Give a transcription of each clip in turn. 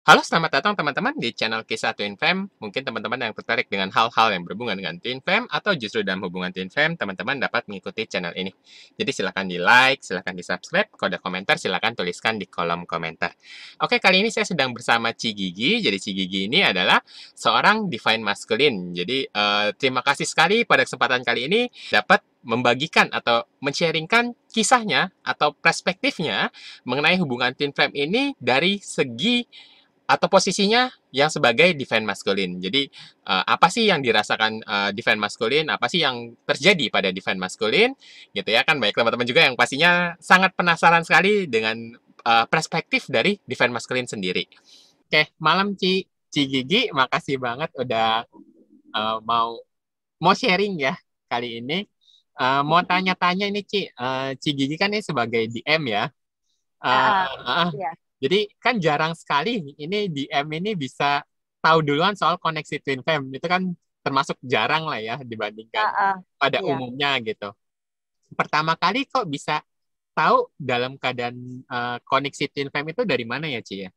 Halo, selamat datang teman-teman di channel Kisah Twin Fam. Mungkin teman-teman yang tertarik dengan hal-hal yang berhubungan dengan Twin Fam atau justru dalam hubungan Twin Fam, teman-teman dapat mengikuti channel ini. Jadi silakan di like, silakan di subscribe, kode komentar silakan tuliskan di kolom komentar. Oke, kali ini saya sedang bersama Ci Gigi. Jadi Ci Gigi ini adalah seorang divine masculine. Jadi terima kasih sekali pada kesempatan kali ini dapat membagikan atau men-sharingkan kisahnya atau perspektifnya mengenai hubungan Twin Flame ini dari segi atau posisinya yang sebagai divine masculine. Jadi, apa sih yang dirasakan, divine masculine, apa sih yang terjadi pada divine masculine, gitu ya. Kan banyak teman-teman juga yang pastinya sangat penasaran sekali dengan, perspektif dari divine masculine sendiri. Oke, malam Ci Gigi, makasih banget udah, mau sharing ya kali ini. Mau tanya-tanya ini Ci Gigi kan ini sebagai DM ya. Ah, Eh, ah, eh, iya. jadi kan jarang sekali ini DM ini bisa tahu duluan soal koneksi Twin Fam. Itu kan termasuk jarang lah ya dibandingkan Ah, ah, pada iya. umumnya gitu. Pertama kali kok bisa tahu dalam keadaan koneksi Twin Fam itu dari mana ya, Ci ya?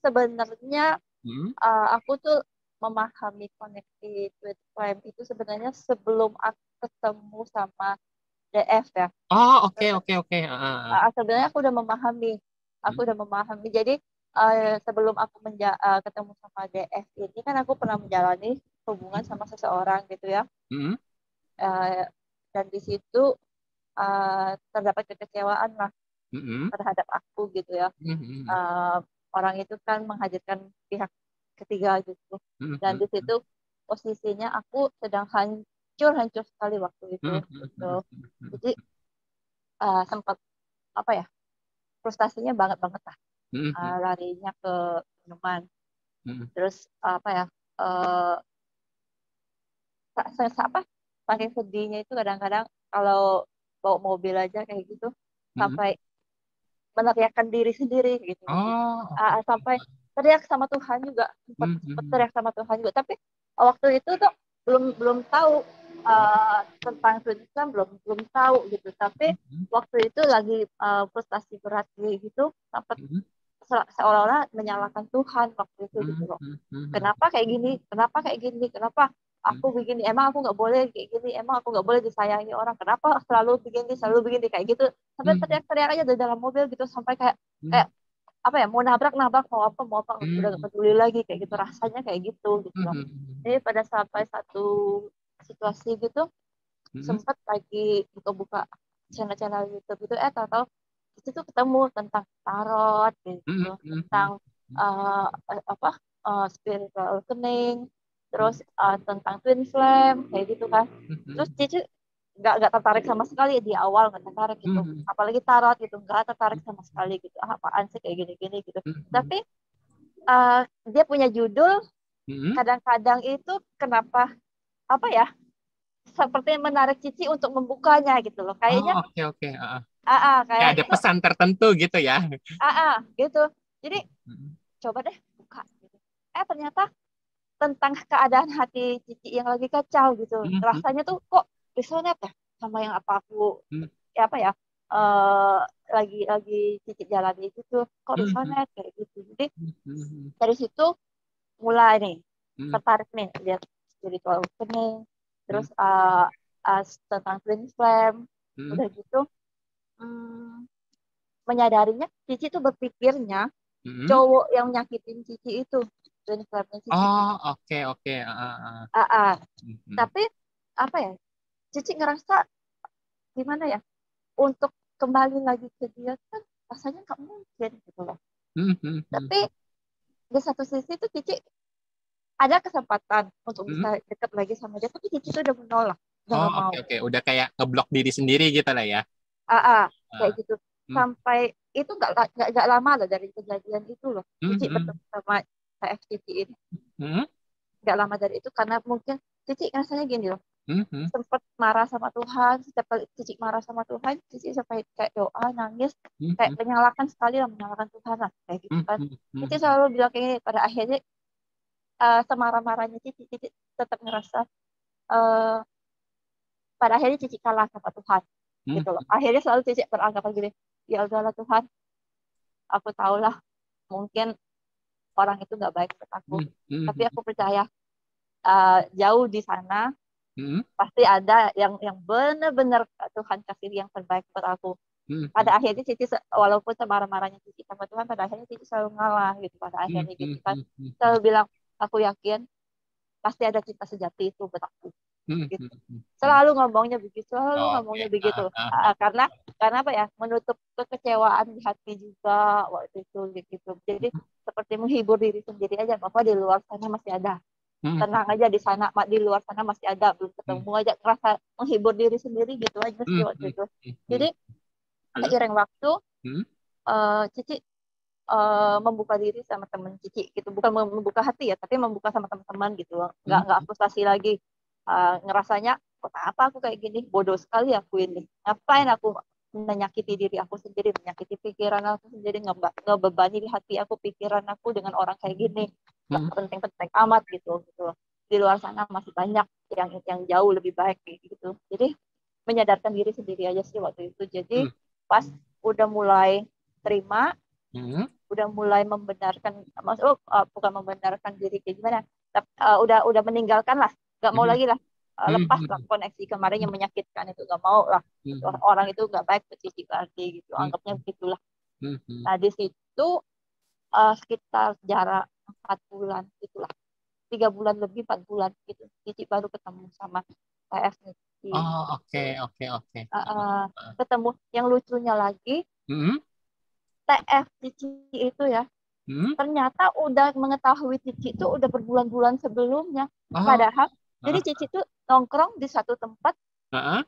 Sebenarnya Hmm? aku tuh memahami koneksi Twin Flame itu sebenarnya sebelum aku ketemu sama DF ya. Oh, oke oke oke. Sebenarnya aku Hmm? udah memahami. Jadi sebelum aku ketemu sama DF ini kan aku pernah menjalani hubungan sama seseorang gitu ya. Hmm? Eh, dan di situ terdapat kekecewaan lah Hmm? terhadap aku gitu ya. Hmm? uh, Orang itu kan menghadirkan pihak ketiga gitu Hmm? dan Hmm? di situ posisinya aku sedang hancur sekali waktu itu Hmm? gitu. Jadi sempat apa ya, frustasinya banget banget lah. Hmm? Hmm? Larinya ke minuman, Hmm? terus apa ya, uh, apa, saking sedihnya itu kadang-kadang kalau bawa mobil aja kayak gitu Hmm? sampai meneriakkan diri sendiri gitu. Oh, oke. Sampai teriak sama Tuhan juga, sempat Hmm? sempat Hmm? teriak sama Tuhan juga, tapi waktu itu tuh belum belum tahu tentang Islam, belum belum tahu gitu, tapi Hmm? waktu itu lagi frustasi berat gitu, sempat Hmm? seolah-olah menyalahkan Tuhan waktu itu gitu Hmm? loh. Hmm? Hmm? Kenapa kayak gini, kenapa kayak gini, kenapa aku Hmm? begini, emang aku nggak boleh kayak gini, emang aku nggak boleh disayangi orang, kenapa selalu begini kayak gitu, sampai Hmm? teriak-teriak aja dari dalam mobil gitu, sampai kayak Hmm? kayak apa ya, mau nabrak nabrak, mau apa udah gak Hmm? peduli lagi kayak gitu, rasanya kayak gitu loh. Hmm? Jadi pada sampai satu situasi gitu, Hmm? sempat lagi buka-buka channel-channel YouTube itu, tahu-tahu itu tuh ketemu tentang tarot gitu, Hmm? tentang Hmm? apa, spiritual awakening, terus tentang twin flame kayak gitu kan. Terus Hmm? Cici nggak tertarik sama sekali di awal, nggak tertarik gitu, Hmm? apalagi tarot gitu, nggak tertarik sama sekali gitu. Apaan sih kayak gini-gini gitu. Hmm? Tapi uh, dia punya judul, Hmm? kadang-kadang itu kenapa apa ya, seperti menarik Cici untuk membukanya gitu loh, Oh, kayaknya oke oke. Kayak kayaknya ada tuh pesan tertentu gitu ya. gitu. Jadi Hmm? coba deh buka gitu. Ternyata tentang keadaan hati Cici yang lagi kacau gitu, Hmm? rasanya tuh kok resonate ya sama yang apa aku, Hmm? ya apa ya, eh lagi Cici jalani itu tuh kok Hmm? resonate kayak gitu. Jadi Hmm? dari situ mulai nih Hmm? tertarik nih lihat spiritual awakening, Hmm? terus tentang twin flame. Hmm? Udah gitu, hmm, menyadarinya Cici tuh berpikirnya Hmm? cowok yang nyakitin Cici itu twin flame-nya Cici Oh, gitu. oke oke. Ah, ah. Hmm? Tapi apa ya, Cici ngerasa gimana ya, untuk kembali lagi ke dia kan rasanya nggak mungkin gitu loh. Hmm? Hmm? Tapi Hmm? di satu sisi tuh Cici ada kesempatan untuk Hmm? bisa deket lagi sama dia, tapi Cici tuh udah menolak, udah Oh, nggak oke mau. oke. Udah kayak ngeblok diri sendiri gitu lah ya. Ah, ah, kayak Ah. gitu. Hmm? Sampai itu nggak lama loh dari kejadian itu loh, Hmm? Cici Hmm? bertemu sama PF Cici ini. Hmm? Nggak lama dari itu, karena mungkin Cici rasanya gini loh, Hmm? Hmm? sempat marah sama Tuhan. Setiap kali Cici marah sama Tuhan, Cici sampai kayak doa, nangis, Hmm? kayak Hmm? menyalahkan sekali lah, menyalahkan Tuhan lah kayak gitu Hmm? kan. Hmm? Cici Hmm? selalu bilang kayak gini, pada akhirnya semarah-marahnya Cici, Cici tetap ngerasa eh, pada akhirnya Cici kalah sama Tuhan Hmm? gitu loh. Akhirnya selalu Cici beranggapan gini, ya udahlah Tuhan, aku tahu lah mungkin orang itu nggak baik buat aku. Hmm, hmm, Tapi aku percaya jauh di sana hmm, pasti ada yang benar-benar Tuhan kasih yang terbaik buat aku. hmm, Pada akhirnya Cici walaupun semarah-marahnya Cici sama Tuhan, pada akhirnya Cici selalu ngalah gitu pada hmm, akhirnya hmm, gitu kan. hmm, hmm, Selalu bilang aku yakin pasti ada cinta sejati itu buat aku hmm, gitu. hmm, hmm, hmm. Selalu ngomongnya begitu, selalu Oke. ngomongnya begitu. Karena apa ya? Menutup kekecewaan di hati juga waktu itu gitu. Jadi seperti menghibur diri sendiri aja bahwa di luar sana masih ada. Hmm, Tenang aja di sana, di luar sana masih ada, belum hmm, ketemu aja, ngerasa menghibur diri sendiri gitu aja sih hmm, waktu hmm, itu. hmm, hmm. Jadi Lalu? seiring waktu Hmm, Cici membuka diri sama temen Cici gitu, bukan membuka hati ya, tapi membuka sama teman-teman gitu, hmm, nggak frustasi lagi. Ngerasanya kok apa aku kayak gini, bodoh sekali aku ini, ngapain aku menyakiti diri aku sendiri, menyakiti pikiran aku sendiri, ngebebani di hati aku pikiran aku dengan orang kayak gini, nggak hmm, penting-penting amat gitu di luar sana masih banyak yang jauh lebih baik gitu. Jadi menyadarkan diri sendiri aja sih waktu itu. Jadi hmm, pas udah mulai terima, hmm, udah mulai membenarkan, maksud bukan membenarkan diri kayak gimana, tapi udah meninggalkan lah, nggak mau hmm, lagi lah, hmm, lepas lah hmm, koneksi kemarin yang menyakitkan itu, nggak mau lah. hmm, Orang itu nggak baik ke Cici lagi gitu, hmm, anggapnya begitulah. hmm, hmm. Nah di situ sekitar jarak 4 bulan itulah, 3 bulan lebih, 4 bulan gitu, Cici baru ketemu sama PF Cici Oh, oke, gitu. oke, oke. Ketemu yang lucunya lagi, Hmm, TF Cici itu ya hmm. ternyata udah mengetahui Cici itu udah berbulan-bulan sebelumnya. Oh, Padahal jadi ah, Cici tuh nongkrong di satu tempat ah,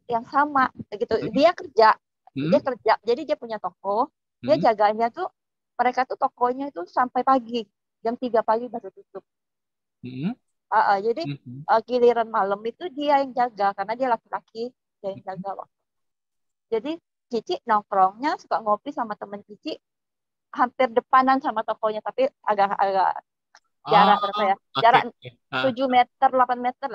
yang sama gitu. hmm, Dia kerja, jadi dia punya toko, dia hmm, jaganya tuh, mereka tuh tokonya itu sampai pagi, jam 3 pagi baru tutup. hmm, Jadi hmm, hmm, giliran malam itu dia yang jaga karena dia laki-laki, dia yang jaga. Jadi Cici nongkrongnya suka ngopi sama temen Cici hampir depanan sama tokonya, tapi agak-agak oh, jarak berapa ya? oke, Jarak oke. 7 meter, 8 meter,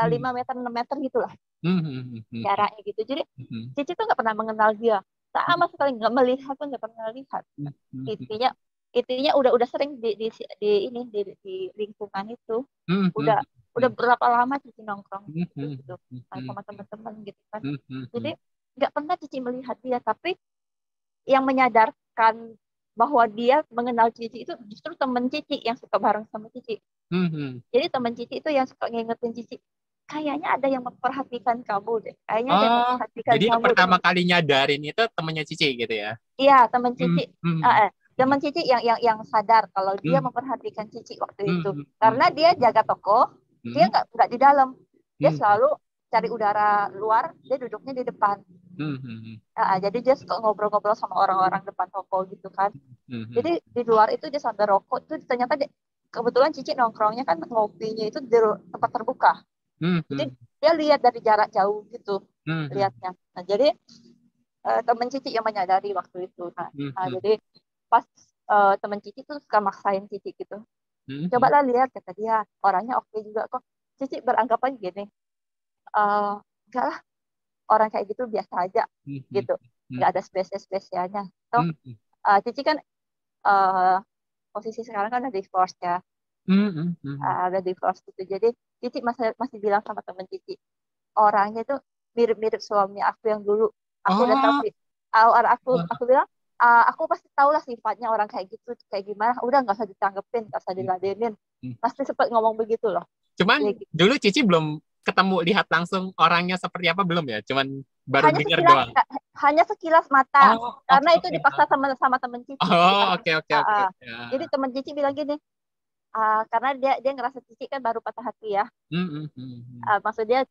Hmm, 5 meter, 6 meter gitu lah hmm, hmm, hmm, jaraknya gitu. Jadi hmm, Cici tuh nggak pernah mengenal dia. hmm, Sama sekali nggak melihat pun nggak pernah lihat. hmm, hmm, hmm, Intinya intinya udah sering di lingkungan itu. hmm, hmm, Udah hmm, udah berapa lama Cici nongkrong hmm, gitu hmm, gitu hmm, sama teman-teman gitu kan. hmm, hmm, Jadi hmm, nggak pernah Cici melihat dia, tapi yang menyadarkan bahwa dia mengenal Cici itu justru teman Cici yang suka bareng sama Cici. hmm, hmm. Jadi teman Cici itu yang suka ngingetin Cici, kayaknya ada yang memperhatikan kamu deh. Kayaknya ada yang Oh, memperhatikan jadi yang kamu deh. pertama kali nyadarin itu temennya Cici gitu ya? Iya, teman Hmm, Cici. hmm, Teman Cici yang sadar kalau dia hmm, memperhatikan Cici waktu hmm, itu. hmm, hmm, Karena dia jaga toko, dia hmm, nggak di dalam. Dia hmm, selalu cari udara luar, dia duduknya di depan. hmm, hmm, Jadi dia suka ngobrol-ngobrol sama orang-orang depan toko gitu kan. hmm, hmm, Jadi di luar itu dia sambil rokok tuh, ternyata kebetulan Cici nongkrongnya kan ngopinya itu di tempat terbuka. hmm, Jadi hmm, dia lihat dari jarak jauh gitu hmm, hmm, lihatnya. Nah, jadi temen Cici yang menyadari waktu itu. hmm, hmm, Jadi pas temen Cici tuh suka maksain Cici gitu. hmm, hmm, Coba lah lihat, kata dia, orangnya oke juga kok. Cici beranggapan gini, enggak lah, orang kayak gitu biasa aja hmm, hmm, gitu. hmm, Enggak ada spesial-spesialnya. Toh hmm, hmm, Cici kan uh, posisi sekarang kan ada divorce ya. hmm, hmm, hmm, Ada divorce gitu. Jadi Cici masih masih bilang sama temen Cici, orangnya itu mirip-mirip suami aku yang dulu. Aku udah tahu oh, sih. Aku bilang, aku pasti tahu lah sifatnya orang kayak gitu, kayak gimana. Udah nggak usah ditanggepin, nggak usah hmm, diladenin. hmm. Pasti sempat ngomong begitu loh. Cuman Kayak gitu. dulu Cici belum ketemu lihat langsung orangnya seperti apa belum ya? Cuman baru Hanya dengar sekilas, doang. hanya sekilas mata. Oh, oke, Karena itu oke. dipaksa sama temen Cici. Oh, oke, oke, oke. Jadi Ya. temen Cici bilang gini, karena dia ngerasa Cici kan baru patah hati ya. Hmm, hmm, hmm, hmm. Maksud dia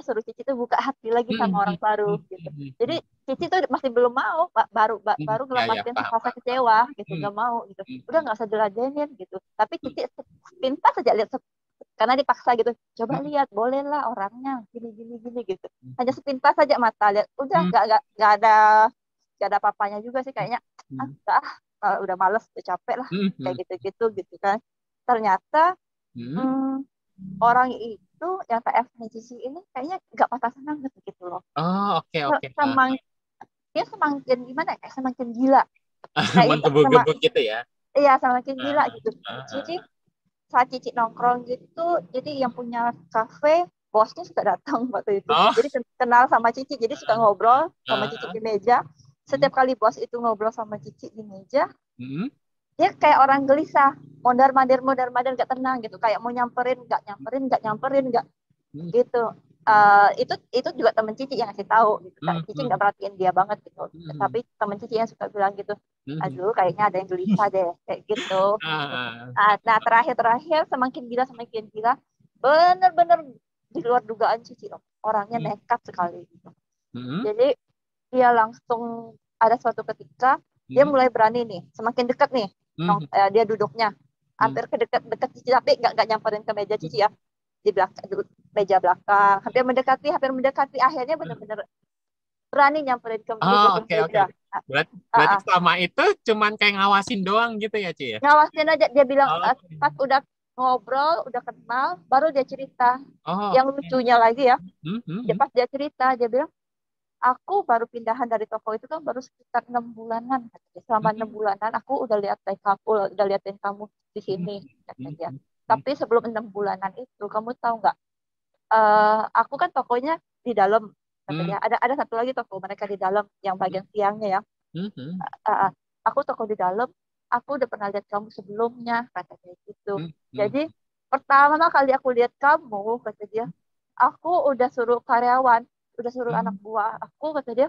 suruh Cici tuh buka hati lagi Hmm, sama orang hmm, baru hmm, gitu. hmm, Jadi hmm, Cici tuh masih belum mau, baru hmm. baru Ya, ya, ngelepasin paham, rasa paham, paham. kecewa gitu, Hmm, nggak mau gitu. hmm, Udah hmm, nggak usah diladenin gitu. Tapi hmm, Cici sepintas saja lihat, karena dipaksa gitu. Coba hmm, lihat, boleh lah orangnya gini gini gini gitu. Hanya hmm, sepintas saja mata lihat, udah hmm, nggak ada apa-apanya juga sih kayaknya. hmm, Udah, udah males, udah capek lah hmm, kayak hmm, gitu-gitu gitu kan. Ternyata hmm. hmm, orang itu yang TF Cici ini kayaknya nggak patah semangat gitu loh. Oh, oke, oke. Semang, dia semakin gimana ya, kayak semakin gila. Kayaknya Menggebu-gebu gitu ya. iya semakin gila Ah, gitu. ah, Jadi ah. saat Cici nongkrong gitu, jadi yang punya kafe bosnya suka datang waktu itu. Oh, Jadi kenal sama Cici, jadi suka ngobrol sama Cici ah, di meja. hmm, Setiap kali bos itu ngobrol sama Cici di meja, hmm, dia kayak orang gelisah, mondar mandir gak tenang gitu, kayak mau nyamperin nggak nyamperin nggak hmm, gitu. Itu juga temen Cici yang ngasih tahu gitu. hmm, Cici hmm, nggak perhatiin dia banget gitu, hmm, tapi temen Cici yang suka bilang gitu, hmm, aduh kayaknya ada yang gelisah deh kayak gitu. ah, Nah, terakhir semakin gila, bener-bener di luar dugaan Cici loh. Orangnya hmm, nekat sekali gitu. hmm, Jadi dia langsung ada suatu ketika dia hmm, mulai berani nih, semakin dekat nih, hmm, dia duduknya hmm, hampir ke dekat Cici, tapi nggak nyamperin ke meja hmm. Cici ya, di belakang meja belakang, hampir mendekati, akhirnya bener-bener berani nyamperin ke Oh, belakang oke, oke, meja. oke. Berarti Ah, ah. selama itu cuman kayak ngawasin doang gitu ya, Ci ya? Ngawasin aja, dia bilang Oh, pas udah ngobrol udah kenal baru dia cerita. oh, Yang oke. lucunya lagi ya, Hmm, hmm, dia hmm. pas dia cerita dia bilang, aku baru pindahan dari toko itu kan baru sekitar 6 bulanan, katanya. Selama Hmm, 6 bulanan aku udah liatin kamu di hmm, sini, kata hmm, dia. hmm, hmm, Tapi sebelum 6 bulanan itu kamu tahu nggak, aku kan tokonya di dalam, kata hmm, dia. Ada satu lagi toko mereka di dalam yang hmm, bagian siangnya ya. hmm, hmm, "Ah, ah, aku toko di dalam, aku udah pernah lihat kamu sebelumnya," kata dia gitu. hmm, hmm, Jadi pertama kali aku lihat kamu, kata dia, aku udah suruh karyawan, udah suruh anak hmm. buah aku, kata dia,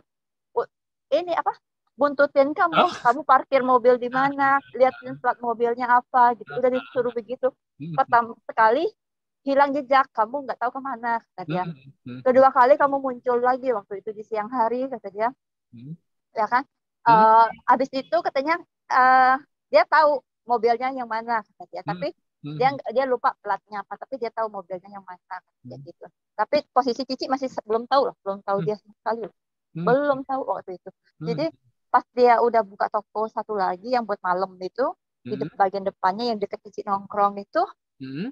ini apa, buntutin kamu, Oh, kamu parkir mobil di ah, mana, liatin plat mobilnya apa gitu, ah, udah ah, disuruh begitu. hmm, hmm, Pertama sekali hilang jejak, kamu nggak tahu kemana, kata dia. hmm, hmm, hmm, Kedua kali kamu muncul lagi waktu itu di siang hari, kata dia, hmm, ya kan. hmm, Habis itu katanya, eh, dia tahu mobilnya yang mana, kata dia, hmm, tapi hmm, dia hmm, dia lupa platnya apa, tapi dia tahu mobilnya yang mana, kata dia hmm, gitu. Tapi posisi Cici masih belum tahu loh, belum tahu hmm, dia sama sekali loh. hmm, Belum tahu waktu itu. hmm, Jadi pas dia udah buka toko satu lagi yang buat malam itu, di hmm, bagian depannya yang deket Cici nongkrong itu, hmm.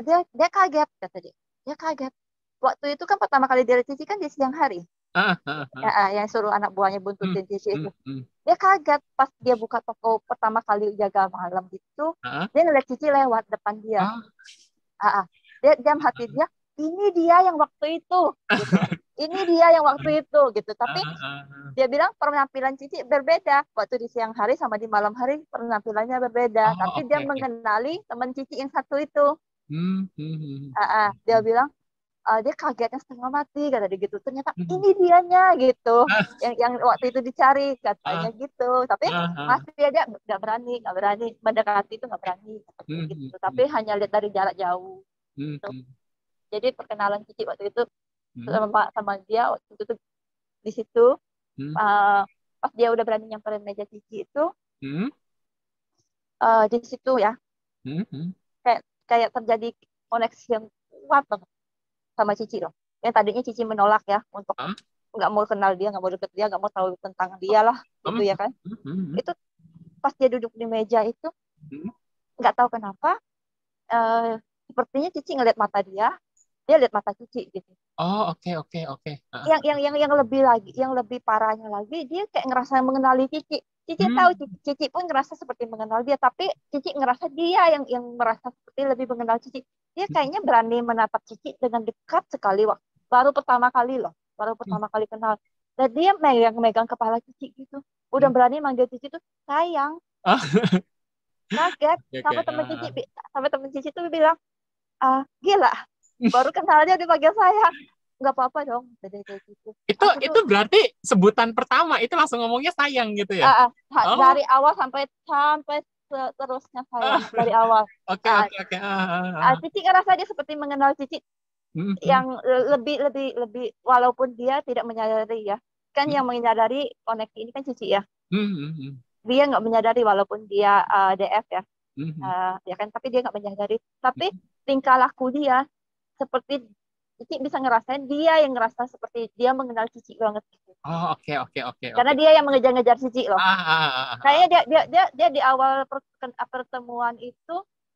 dia dia kaget, kata dia. Dia kaget. Waktu itu kan pertama kali dia lihat Cici kan di siang hari. Ah, ah, Ya, ah. yang suruh anak buahnya Hmm, buntutin Cici hmm, itu. hmm. Dia kaget pas dia buka toko pertama kali jaga malam gitu. Ah, Dia ngeliat Cici lewat depan dia. ah. Ah, ah. Dia dalam hati dia, ini dia yang waktu itu, gitu. Ini dia yang waktu itu, gitu. Tapi dia bilang penampilan Cici berbeda. Waktu di siang hari sama di malam hari penampilannya berbeda. Oh, Tapi oke, dia oke. mengenali teman Cici yang satu itu. Hmm, hmm, hmm, Dia hmm, bilang, dia kagetnya setengah mati, kata dia gitu. Ternyata hmm. ini dianya gitu. Ah, Yang waktu itu dicari, katanya ah, gitu. Tapi ah, ah. masih aja nggak berani mendekati, itu nggak berani, katanya Hmm, hmm, gitu. Tapi hmm, hanya lihat dari jarak jauh. hmm, Gitu. hmm, Jadi perkenalan Cici waktu itu hmm, sama dia waktu itu tuh di situ, hmm, uh, pas dia udah berani nyamperin meja Cici itu, hmm, di situ ya, hmm, hmm. kayak kayak terjadi koneksi yang kuat banget sama Cici loh. Yang tadinya Cici menolak ya untuk Ah, nggak mau kenal dia, nggak mau deket dia, nggak mau tahu tentang dia lah gitu hmm, ya kan. hmm, hmm, Itu pas dia duduk di meja itu, hmm. nggak tahu kenapa, uh, sepertinya Cici ngeliat mata dia lihat mata Cici gitu. Oh, oke, oke, oke. Ah, Yang lebih lagi, yang lebih parahnya lagi, dia kayak ngerasa mengenali Cici. Cici tahu, hmm, Cici pun ngerasa seperti mengenal dia, tapi Cici ngerasa dia yang merasa seperti lebih mengenal Cici. Dia kayaknya berani menatap Cici dengan dekat sekali, waktu baru pertama kali loh, baru hmm, pertama kali kenal. Dan dia megang kepala Cici gitu, udah hmm. berani manggil Cici tuh sayang. Ah, Kaget oke, oke. sampai temen Cici tuh bilang, gila, baru kenal dia dipanggil sayang. Nggak apa-apa dong, jadi kayak gitu. Itu Aku tuh, itu berarti sebutan pertama itu langsung ngomongnya sayang gitu ya? Oh, dari awal sampai sampai seterusnya ah, sayang dari awal. oke, Ah, oke, oke. Ah, ah, ah. Cici ngerasa dia seperti mengenal Cici, Hmm, hmm, yang lebih lebih lebih, walaupun dia tidak menyadari ya, kan yang hmm, menyadari koneksi ini kan Cici ya. hmm, hmm, hmm, Dia nggak menyadari walaupun dia DF ya, hmm, hmm, ya kan, tapi dia nggak menyadari. Tapi tingkah laku dia seperti Cici bisa ngerasain, dia yang ngerasa seperti dia mengenal Cici banget gitu. oh, oke, oke, oke, Karena oke. dia yang mengejar-ngejar Cici loh. Ah, ah, ah, ah. Kayaknya dia di awal pertemuan itu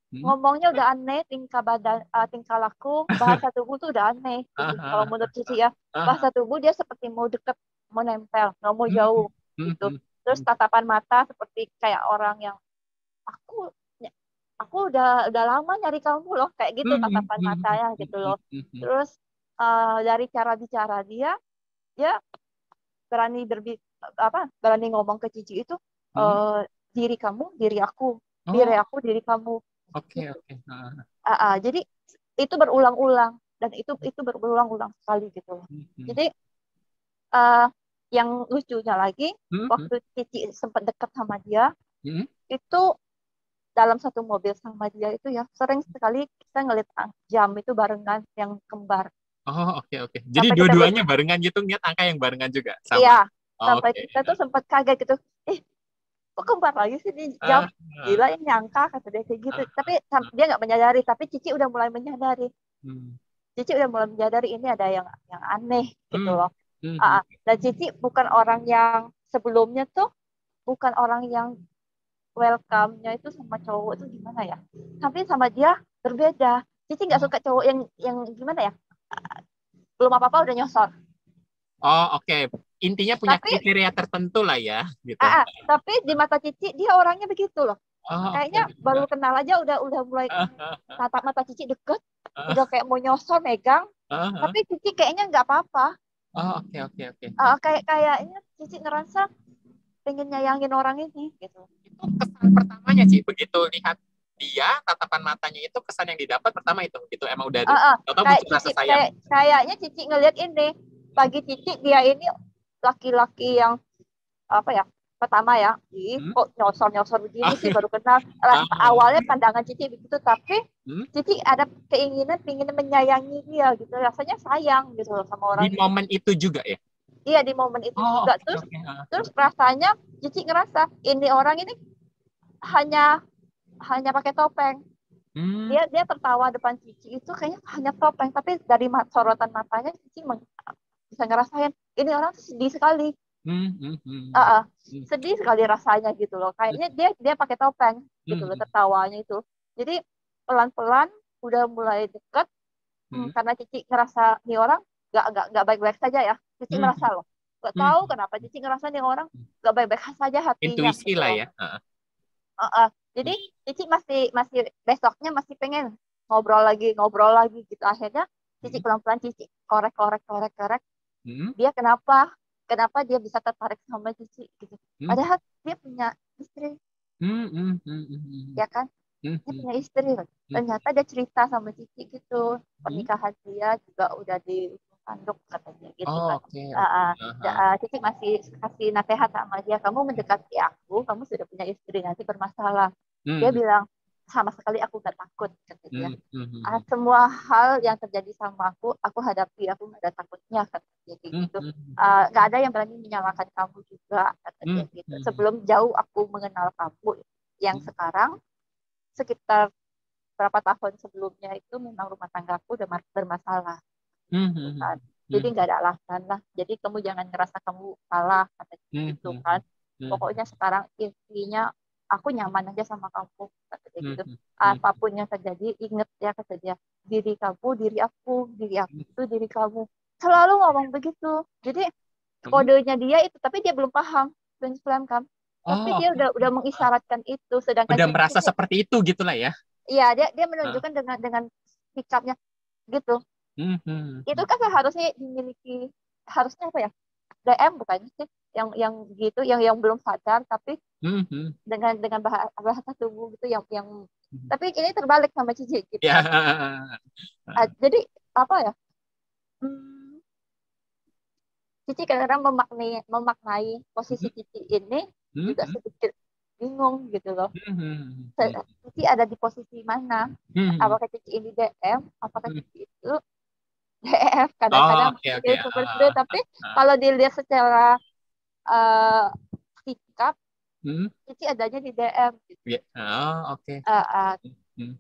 Hmm, ngomongnya udah aneh, tingkah badan, tingkah laku, bahasa tubuh tuh udah aneh gitu. ah, Kalau ah, menurut Cici ya, ah, bahasa tubuh dia seperti mau deket, mau nempel, nggak mau hmm, jauh hmm, gitu. hmm, Terus hmm, tatapan mata seperti kayak orang yang aku udah lama nyari kamu loh, kayak gitu tatapan matanya gitu loh. Terus dari cara bicara dia berani berani ngomong ke Cici itu, diri kamu, diri Oh, aku, diri kamu oke, gitu. oke. Jadi itu berulang-ulang dan itu berulang-ulang sekali gitu loh. Jadi eh, yang lucunya lagi, waktu Cici sempat dekat sama dia, itu dalam satu mobil sama dia itu ya sering sekali kita ngeliat jam itu barengan yang kembar. Oh, oke, oke. Jadi Sampai kita dua-duanya barengan gitu, ngeliat angka yang barengan juga, sama. iya, sampai Oke. kita tuh sempat kaget gitu. Eh, kok kembar lagi sih di jam? Ah, ah, Gila ini angka kata dia kayak gitu. ah, Tapi ah. dia nggak menyadari. Tapi Cici udah mulai menyadari. Hmm, Cici udah mulai menyadari ini ada yang aneh gitu hmm, loh. hmm, Dan Cici bukan orang yang sebelumnya tuh bukan orang yang welcome-nya itu sama cowok itu gimana ya? Tapi sama dia berbeda. Cici nggak hmm. suka cowok yang gimana ya? Belum apa-apa udah nyosor. Oh, oke. Intinya punya Tapi kriteria tertentu lah ya, gitu. tapi di mata Cici dia orangnya begitu loh. Oh, oke, Kayaknya oke. baru kenal aja udah mulai Ah, ah, ah, tatap mata Cici deket, ah, udah kayak mau nyosor megang. ah, ah. Tapi Cici kayaknya nggak apa-apa. Oh, oke, oke, oke. Kayaknya Cici ngerasa pengen nyayangin orang ini gitu. Itu kesan pertamanya sih, begitu lihat dia, tatapan matanya itu kesan yang didapat pertama itu, gitu. Emang udah Uh, uh, atau kayak muncul rasa Cici sayang. kayaknya Cici ngelihat ini bagi Cici dia ini laki-laki yang apa ya, pertama ya, ih Hmm? kok nyosor-nyosor begini sih, Oke. baru kenal. Ah, Awalnya pandangan Cici begitu, tapi hmm? Cici ada keinginan pengen menyayangi dia gitu, rasanya sayang gitu loh sama Di orang ini. momen itu juga ya. Iya di momen itu Oh, juga. oke, terus oke. terus rasanya Cici ngerasa ini orang ini hanya hanya pakai topeng. Hmm, Dia tertawa depan Cici itu kayaknya hanya topeng, tapi dari sorotan matanya Cici bisa ngerasain ini orang sedih sekali. hmm, hmm, hmm, uh, uh, hmm, Sedih sekali rasanya gitu loh, kayaknya dia pakai topeng gitu loh hmm, tertawanya itu. Jadi pelan-pelan udah mulai dekat. hmm, Karena Cici ngerasa nih orang nggak baik-baik saja ya. Cici hmm, ngerasa loh, nggak hmm, tahu hmm. kenapa Cici ngerasa nih orang nggak baik-baik saja hatinya Intuisi gitu lah loh. ya. Ah, Jadi Cici masih masih besoknya masih pengen ngobrol lagi gitu. Akhirnya Cici hmm, pelan-pelan Cici korek hmm, dia kenapa dia bisa tertarik sama Cici gitu. hmm, Padahal dia punya istri, hmm, hmm, hmm, hmm, ya kan? hmm, Dia hmm, punya istri loh. hmm, Ternyata dia cerita sama Cici gitu. hmm. Pernikahan dia juga udah di tanduk katanya gitu Oh, kan. oke, oke. Aha. Cici masih kasih nasihat sama dia, kamu mendekati aku, kamu sudah punya istri, nanti bermasalah. Dia Hmm, bilang, sama sekali aku gak takut, kata dia. hmm, hmm, hmm, Semua hal yang terjadi sama aku hadapi, aku gak ada takutnya, kata dia hmm, gitu. hmm, Gak ada yang berani menyalahkan kamu juga, kata hmm, dia gitu. hmm, Sebelum jauh aku mengenal kamu, yang hmm, sekarang sekitar berapa tahun sebelumnya itu memang rumah tanggaku udah bermasalah hmm, gitu hmm, kan. Jadi hmm, nggak ada alasan lah. Jadi kamu jangan ngerasa kamu salah kata hmm, gitu hmm, kan. hmm, Pokoknya sekarang intinya aku nyaman aja sama kamu kata dia hmm, gitu. hmm, hmm, Apapun yang terjadi inget ya kata dia, diri aku hmm. itu diri kamu. Selalu ngomong begitu. Jadi Hmm. kodenya dia itu, tapi dia belum paham Twin Flame kan. Tapi Oh, dia oke, udah oke. mengisyaratkan itu, sedangkan Udah Cici merasa ini, seperti itu gitulah ya. iya dia Ah. menunjukkan dengan sikapnya gitu. Hmm, hmm, Itu hmm, kan harusnya dimiliki, harusnya apa ya, DM bukannya sih yang gitu, yang belum sadar, tapi hmm, hmm, dengan bahasa, bahasa tubuh gitu yang hmm. tapi ini terbalik sama Cici gitu Ya. kan. Jadi apa ya, hmm, Cici kadang-kadang memaknai posisi Hmm, Cici ini hmm, juga hmm, sedikit bingung gitu loh. hmm, hmm, hmm, Cici ada di posisi mana, hmm, apakah Cici ini DM, apakah hmm. Cici itu DF, Oh, kadang-kadang oke, oke. dia seperti itu. Tapi Ah. kalau dilihat secara uh, sikap, Hmm, Cici adanya di DM gitu. ya. Oh, oke. Uh, uh, Hmm,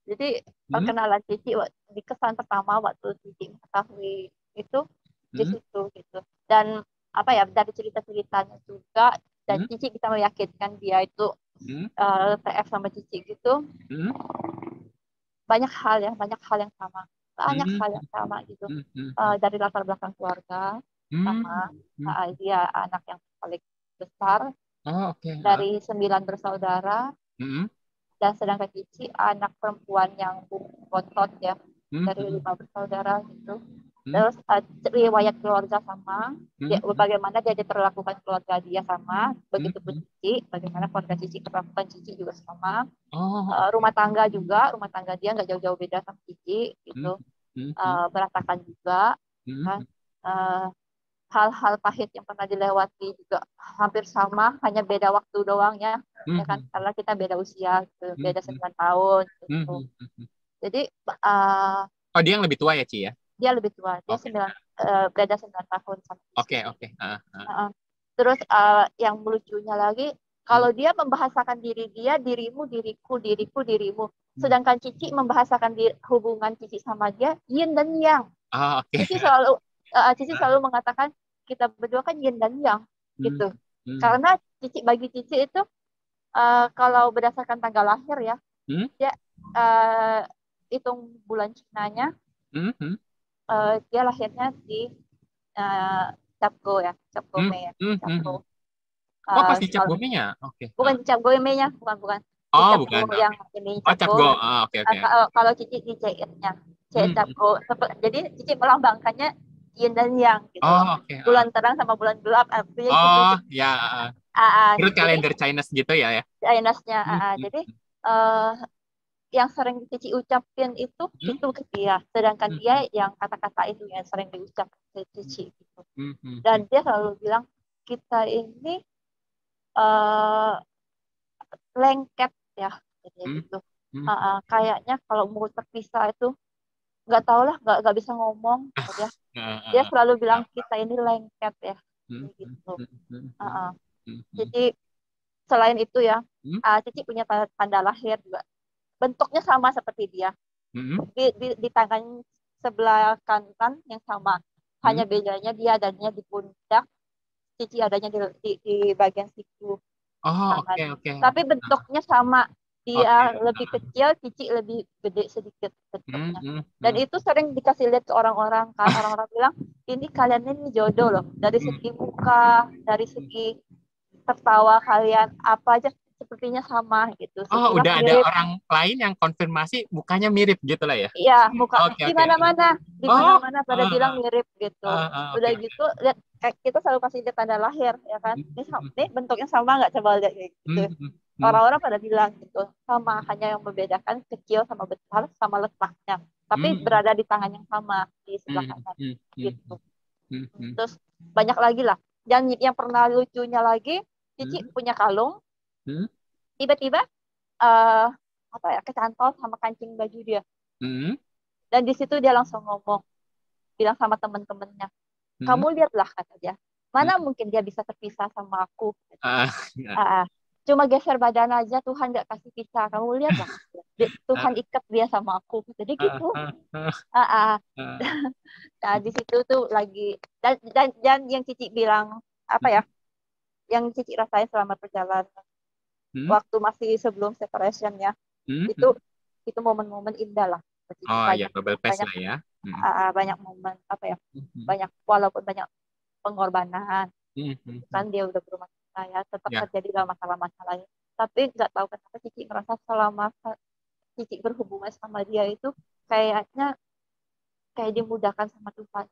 jadi hmm, perkenalan Cici di kesan pertama waktu Cici mengetahui itu di hmm, situ gitu. Dan apa ya, dari cerita-ceritanya juga, dan hmm, Cici bisa meyakinkan dia itu hmm, TF sama Cici gitu, hmm, banyak hal yang sama, hmm, banyak hmm, hal yang sama gitu. hmm, hmm, hmm, Dari latar belakang keluarga hmm, sama hmm, dia anak yang paling besar, Oh, oke. dari 9 bersaudara, Mm-mm. dan sedangkan Cici anak perempuan yang bontot ya, dari Mm-mm. 5 bersaudara gitu. Mm-mm. Terus riwayat keluarga sama, dia, Mm-mm. bagaimana dia diperlakukan keluarga dia sama, begitupun Mm-mm. Cici, bagaimana keluarga Cici perlakukan Cici juga sama. Oh, oke. Rumah tangga dia nggak jauh-jauh beda sama Cici gitu. Mm-mm. Mm-mm. Berantakan juga kan. Mm-mm. Eh, Hal-hal pahit yang pernah dilewati juga hampir sama, hanya beda waktu doang ya, ya kan, Mm-mm. karena kita beda usia gitu, beda Mm-mm. 9 tahun gitu. Mm-mm. Mm-mm. Jadi uh, Oh, dia yang lebih tua ya, Ci ya? dia lebih tua, dia Oke. beda 9 tahun sama Cici. Oke, oke. Uh, Terus yang lucunya lagi, Mm. kalau dia membahasakan diri dia, dirimu, diriku, diriku, dirimu. Mm. Sedangkan Cici membahasakan hubungan Cici sama dia, yin dan yang. Oh, oke. Cici selalu mengatakan kita berdua kan yin dan yang Mm. gitu. Mm. Karena bagi Cici itu, kalau berdasarkan tanggal lahir ya, Mm. dia uh, hitung bulan Cinanya, Mm. Mm. dia lahirnya di uh, Capgo ya, Capgo Mm. Mei ya, Mm. Capgo. Mm. Oh, pas di cap Kalau gomenya. Oke. bukan di Capgo Mei-nya, bukan bukan di Oh, Capgo bukan. yang Oke. ini Oh, cap Capgo. go. Oh, oke, oke. Kalau Cici di CR-nya, CR Mm. Capgo. Jadi Cici melambangkannya yin dan yang gitu loh. Oh, oke. Bulan terang sama bulan gelap, artinya gitu. Oh, ya. Menurut Jadi kalender Chinese gitu ya, ya. Dinasnya. Mm. Jadi eh, yang sering Cici ucapin Mm. itu ke dia, sedangkan Mm. dia yang kata-kata itu yang sering diucap ke Cici gitu. Mm. Mm. Dan Mm. dia selalu bilang kita ini eh, lengket ya, jadi Mm. gitu. Mm. Kayaknya kalau mau terpisah itu nggak tahu lah, nggak bisa ngomong kata dia. Dia selalu bilang Apa? kita ini lengket ya, Mm. jadi Mm. gitu. Mm. Mm. Uh, uh. Mm. Mm. Jadi selain itu ya, Mm. Cici punya tanda lahir juga, bentuknya sama seperti dia, Mm. di tangan sebelah kanan yang sama, Mm. hanya bedanya dia adanya di pundak, Cici adanya di bagian siku Oh, tangan, oke, oke. tapi bentuknya sama, Oke. dia lebih kecil, Cici lebih gede sedikit Mm. bentuknya. Mm. Dan Mm. itu sering dikasih lihat ke orang-orang kan, orang-orang bilang ini kalian ini jodoh loh, dari Mm. segi muka, dari segi tertawa kalian, apa aja sepertinya sama gitu, Oh, sekilas udah ada mirip. orang lain yang konfirmasi mukanya mirip gitu lah ya? Iya, muka Oke, di oke. mana-mana, di Oh, mana-mana pada bilang mirip gitu. oke, Udah oke. gitu, lihat, kita selalu kasih lihat tanda lahir ya kan. Mm. Ini bentuknya sama nggak, coba lihat kayak gitu. Mm. Mm. Mm. Orang-orang pada bilang gitu, sama, hanya yang membedakan kecil sama besar sama letaknya. Tapi Mm. berada di tangan yang sama di sebelah Mm. kanan Mm. Mm. gitu. Mm. Mm. Terus banyak lagi lah. Dan yang pernah lucunya lagi, Cici Mm. punya kalung, Mm. tiba-tiba eh apa ya, kecantol sama kancing baju dia. Mm. Dan di situ dia langsung ngomong, bilang sama temen-temennya, Mm. kamu lihatlah kata dia, Mm. mana mungkin dia bisa terpisah sama aku. Ah, ya. Ah, ah. Cuma geser badan aja Tuhan nggak kasih pisah, kamu lihatlah, Tuhan Ah, ikat dia sama aku, jadi ah, gitu. ah, ah, Ah, ah. ah. Nah di situ tuh lagi, dan yang Cici bilang apa Mm. ya, yang Cici rasain selama perjalanan Mm. waktu masih sebelum separation ya, Mm. itu Mm. itu momen-momen indah lah. Cici Oh ya, banyak bubble paste banyak lah ya. Mm. banyak momen apa ya, Mm. banyak, walaupun banyak pengorbanan Mm. Mm. kan, Mm. dia udah berumah tangga ya, tetap Ya. terjadi dalam masalah-masalahnya, tapi nggak tahu kenapa Cici merasa selama Cici berhubungan sama dia itu kayaknya kayak dimudahkan sama Tuhan.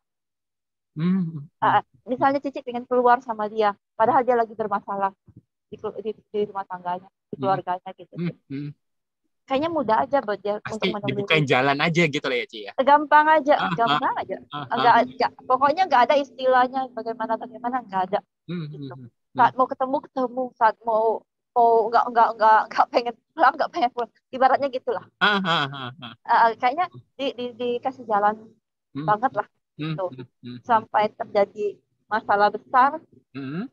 Mm. Mm. Misalnya Cici pengen keluar sama dia padahal dia lagi bermasalah di rumah tangganya, di Mm. keluarganya gitu, Mm. Mm. kayaknya mudah aja buat dia Pasti untuk menemui dibukain Tuhan. jalan aja gitu lah ya, Ci ya. Gampang aja, Ah, ah, gampang aja. ah, ah. Pokoknya nggak ada istilahnya bagaimana bagaimana, nggak ada Mm. gitu. Mm. Mm. Saat mau ketemu ketemu, saat mau mau nggak pengen pulang, nggak pengen pulang, ibaratnya gitulah. Ah, ah, ah, ah. Kayaknya dikasih jalan Mm. banget lah Mm. gitu, Mm. Mm. Mm. sampai terjadi masalah besar Mm.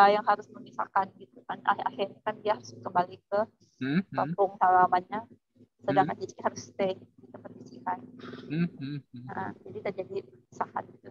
yang harus memisahkan gitu kan. Akhirnya kan dia harus kembali ke Mm. Mm. kampung halamannya, Mm. sedangkan Cici harus stay di tempat Cici kan. Mm. Mm. Mm. Jadi terjadi pisahan gitu.